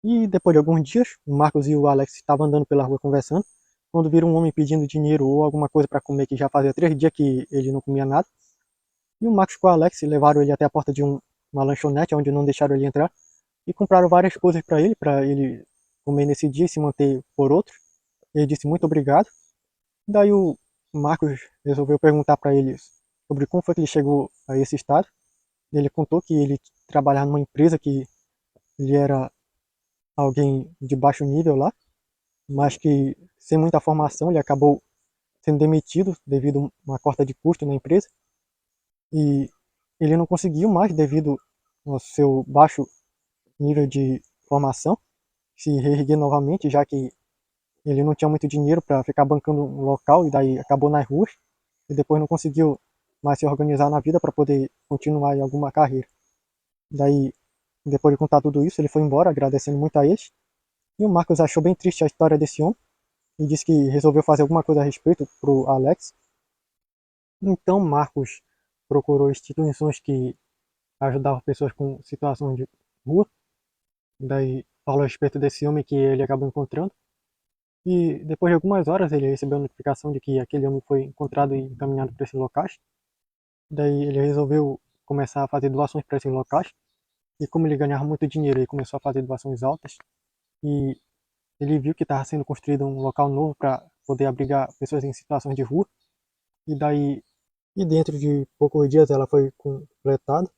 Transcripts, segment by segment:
E depois de alguns dias, o Marcos e o Alex estavam andando pela rua conversando, quando viram um homem pedindo dinheiro ou alguma coisa para comer, que já fazia 3 dias que ele não comia nada. E o Marcos com o Alex levaram ele até a porta de uma lanchonete, onde não deixaram ele entrar, e compraram várias coisas para ele comer nesse dia e se manter por outro. Ele disse muito obrigado. Daí o Marcos resolveu perguntar para eles sobre como foi que ele chegou a esse estado. Ele contou que ele trabalhava numa empresa, que ele era alguém de baixo nível lá, mas que sem muita formação ele acabou sendo demitido devido a uma corta de custo na empresa, e ele não conseguiu mais devido ao seu baixo nível de formação se reerguer novamente, já que ele não tinha muito dinheiro para ficar bancando um local, e daí acabou nas ruas e depois não conseguiu mais se organizar na vida para poder continuar em alguma carreira. Daí, depois de contar tudo isso, ele foi embora agradecendo muito a eles. E o Marcos achou bem triste a história desse homem e disse que resolveu fazer alguma coisa a respeito pro Alex. Então Marcos procurou instituições que ajudavam pessoas com situações de rua. Daí falou a respeito desse homem que ele acabou encontrando. E depois de algumas horas ele recebeu a notificação de que aquele homem foi encontrado e encaminhado para esses locais. Daí ele resolveu começar a fazer doações para esses locais. E como ele ganhava muito dinheiro, ele começou a fazer doações altas. E ele viu que estava sendo construído um local novo para poder abrigar pessoas em situações de rua. E daí, e dentro de poucos dias ela foi completada.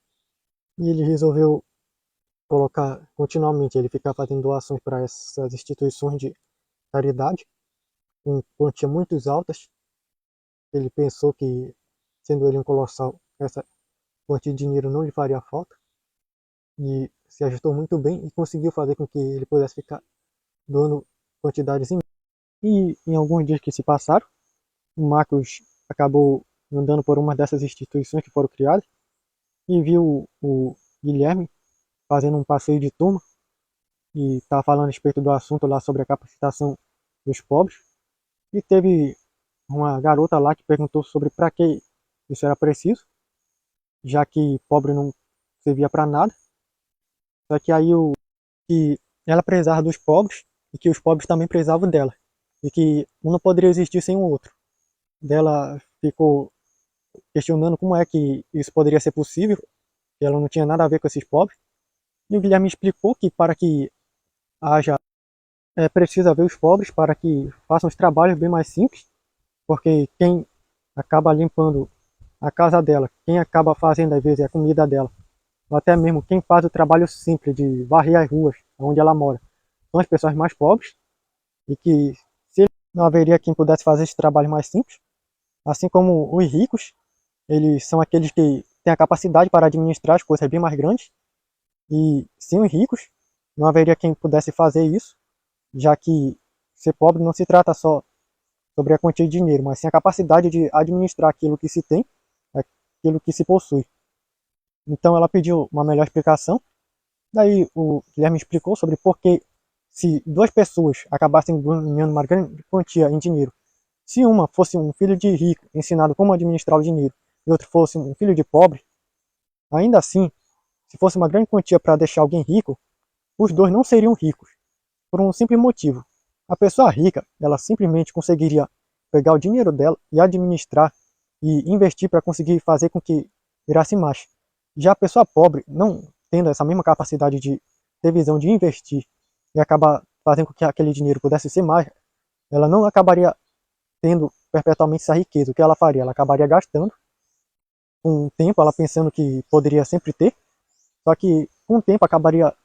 E ele resolveu colocar continuamente, ele ficar fazendo doações para essas instituições de caridade, com quantias muito altas. Ele pensou que, sendo ele um colossal, essa quantia de dinheiro não lhe faria falta. E se ajustou muito bem e conseguiu fazer com que ele pudesse ficar doando quantidades imensas. E em alguns dias que se passaram, o Marcos acabou andando por uma dessas instituições que foram criadas e viu o Guilherme fazendo um passeio de turma e estava falando a respeito do assunto lá sobre a capacitação dos pobres. E teve uma garota lá que perguntou sobre para que isso era preciso, já que pobre não servia para nada. Só que aí que ela precisava dos pobres e que os pobres também precisavam dela, e que um não poderia existir sem o outro. Dela ficou questionando como é que isso poderia ser possível, que ela não tinha nada a ver com esses pobres. E o Guilherme explicou que para que haja, é preciso haver os pobres para que façam os trabalhos bem mais simples, porque quem acaba limpando a casa dela, quem acaba fazendo às vezes a comida dela, ou até mesmo quem faz o trabalho simples de varrer as ruas onde ela mora, são as pessoas mais pobres, e que se não haveria quem pudesse fazer esse trabalho mais simples, assim como os ricos, eles são aqueles que têm a capacidade para administrar as coisas bem mais grandes, e sem os ricos não haveria quem pudesse fazer isso, já que ser pobre não se trata só sobre a quantia de dinheiro, mas sim a capacidade de administrar aquilo que se tem, aquilo que se possui. Então ela pediu uma melhor explicação. Daí o Guilherme explicou sobre por que, se duas pessoas acabassem ganhando uma grande quantia em dinheiro, se uma fosse um filho de rico ensinado como administrar o dinheiro e outro fosse um filho de pobre, ainda assim, se fosse uma grande quantia para deixar alguém rico, os dois não seriam ricos, por um simples motivo. A pessoa rica, ela simplesmente conseguiria pegar o dinheiro dela e administrar e investir para conseguir fazer com que virasse mais. Já a pessoa pobre, não tendo essa mesma capacidade de ter visão de investir e acabar fazendo com que aquele dinheiro pudesse ser mais, ela não acabaria tendo perpetuamente essa riqueza. O que ela faria? Ela acabaria gastando com o tempo, ela pensando que poderia sempre ter, só que com o tempo acabaria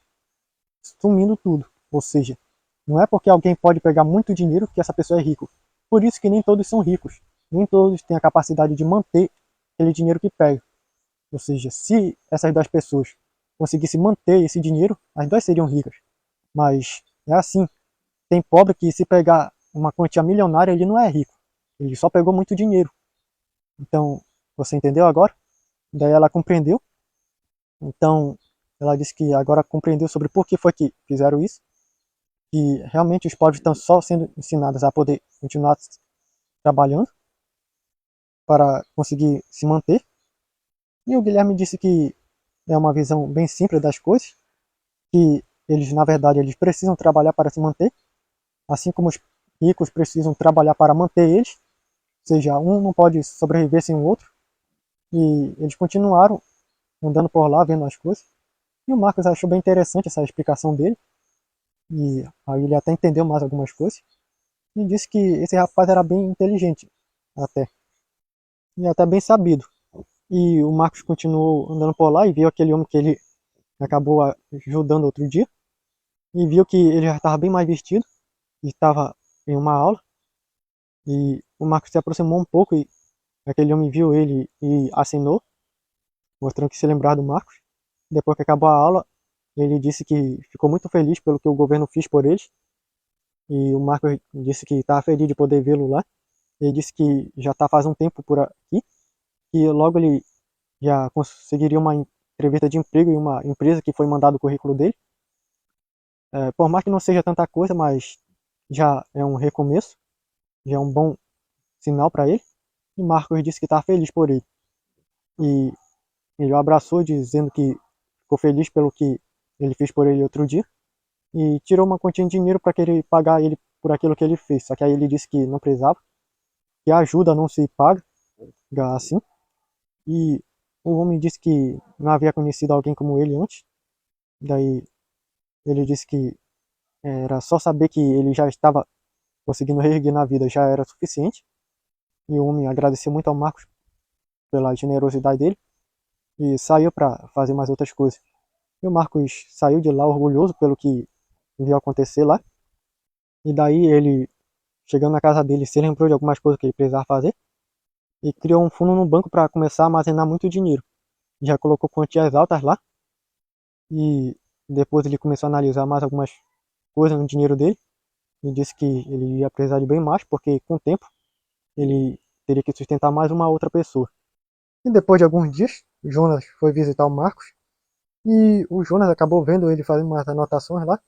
sumindo tudo. Ou seja, não é porque alguém pode pegar muito dinheiro que essa pessoa é rico. Por isso que nem todos são ricos. Nem todos têm a capacidade de manter aquele dinheiro que pega. Ou seja, se essas duas pessoas conseguissem manter esse dinheiro, as duas seriam ricas. Mas é assim, tem pobre que, se pegar uma quantia milionária, ele não é rico. Ele só pegou muito dinheiro. Então, você entendeu agora? Daí ela compreendeu. Então, ela disse que agora compreendeu sobre por que foi que fizeram isso, que realmente os pobres estão só sendo ensinados a poder continuar trabalhando para conseguir se manter. E o Guilherme disse que é uma visão bem simples das coisas, que eles, na verdade, eles precisam trabalhar para se manter, assim como os ricos precisam trabalhar para manter eles, ou seja, um não pode sobreviver sem o outro. E eles continuaram andando por lá, vendo as coisas. E o Marcos achou bem interessante essa explicação dele, e aí ele até entendeu mais algumas coisas, e disse que esse rapaz era bem inteligente, até, e até bem sabido. E o Marcos continuou andando por lá e viu aquele homem que ele acabou ajudando outro dia, e viu que ele já estava bem mais vestido, e estava em uma aula, e o Marcos se aproximou um pouco, e aquele homem viu ele e acenou, mostrando que se lembrava do Marcos. Depois que acabou a aula, ele disse que ficou muito feliz pelo que o governo fez por eles, e o Marcos disse que estava feliz de poder vê-lo lá. Ele disse que já está faz um tempo por aqui, e logo ele já conseguiria uma entrevista de emprego em uma empresa que foi mandado o currículo dele. Por mais que não seja tanta coisa, mas já é um recomeço, já é um bom sinal para ele. E Marcos disse que está feliz por ele. E ele o abraçou, dizendo que ficou feliz pelo que ele fez por ele outro dia. E tirou uma quantia de dinheiro para que ele pagar ele por aquilo que ele fez. Só que aí ele disse que não precisava, que a ajuda não se paga assim. E o homem disse que não havia conhecido alguém como ele antes. Daí ele disse que era só saber que ele já estava conseguindo reerguer na vida, já era suficiente. E o homem agradeceu muito ao Marcos pela generosidade dele e saiu para fazer mais outras coisas. E o Marcos saiu de lá orgulhoso pelo que viu acontecer lá. E daí ele, chegando na casa dele, se lembrou de algumas coisas que ele precisava fazer e criou um fundo no banco para começar a armazenar muito dinheiro. Já colocou quantias altas lá e depois ele começou a analisar mais algumas coisas no dinheiro dele e disse que ele ia precisar de bem mais, porque com o tempo ele teria que sustentar mais uma outra pessoa. E depois de alguns dias, o Jonas foi visitar o Marcos e o Jonas acabou vendo ele fazendo umas anotações lá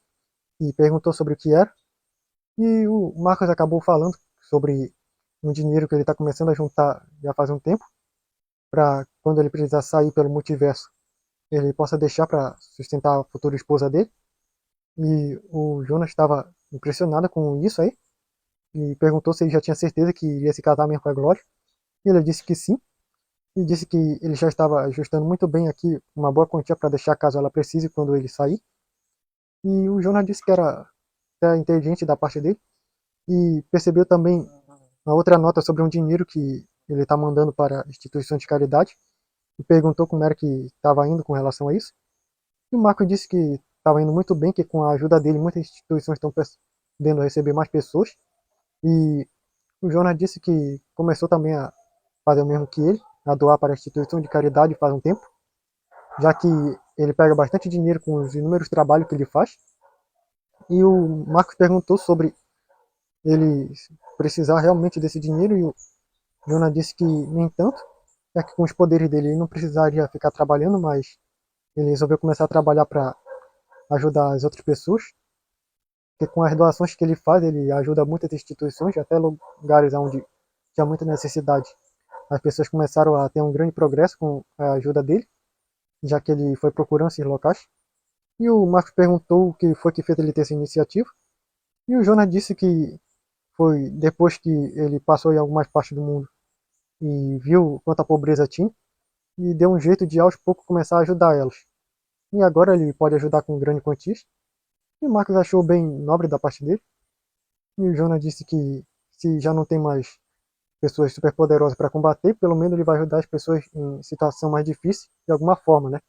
e perguntou sobre o que era. E o Marcos acabou falando sobre um dinheiro que ele está começando a juntar já faz um tempo, para quando ele precisar sair pelo multiverso, ele possa deixar para sustentar a futura esposa dele. E o Jonas estava impressionado com isso aí e perguntou se ele já tinha certeza que iria se casar mesmo com a Glória. E ele disse que sim, e disse que ele já estava ajustando muito bem aqui uma boa quantia para deixar caso ela precise quando ele sair. E o Jonas disse que era até inteligente da parte dele e percebeu também uma outra nota sobre um dinheiro que ele está mandando para instituições de caridade e perguntou como era que estava indo com relação a isso. E o Marco disse que estava indo muito bem, que com a ajuda dele muitas instituições estão podendo receber mais pessoas. E o Jonas disse que começou também a fazer o mesmo que ele, a doar para a instituição de caridade faz um tempo, já que ele pega bastante dinheiro com os inúmeros trabalhos que ele faz. E o Marcos perguntou sobre ele precisar realmente desse dinheiro, e o Jonas disse que nem tanto, é que com os poderes dele ele não precisaria ficar trabalhando, mas ele resolveu começar a trabalhar para ajudar as outras pessoas, porque com as doações que ele faz, ele ajuda muitas instituições, até lugares onde tinha muita necessidade. As pessoas começaram a ter um grande progresso com a ajuda dele, já que ele foi procurando esses locais. E o Marcos perguntou o que foi que fez ele ter essa iniciativa, e o Jonas disse que foi depois que ele passou em algumas partes do mundo e viu quanta pobreza tinha, e deu um jeito de aos poucos começar a ajudar elas. E agora ele pode ajudar com grande quantias. E o Marcos achou bem nobre da parte dele. E o Jonas disse que se já não tem mais pessoas superpoderosas para combater, pelo menos ele vai ajudar as pessoas em situação mais difícil de alguma forma, né?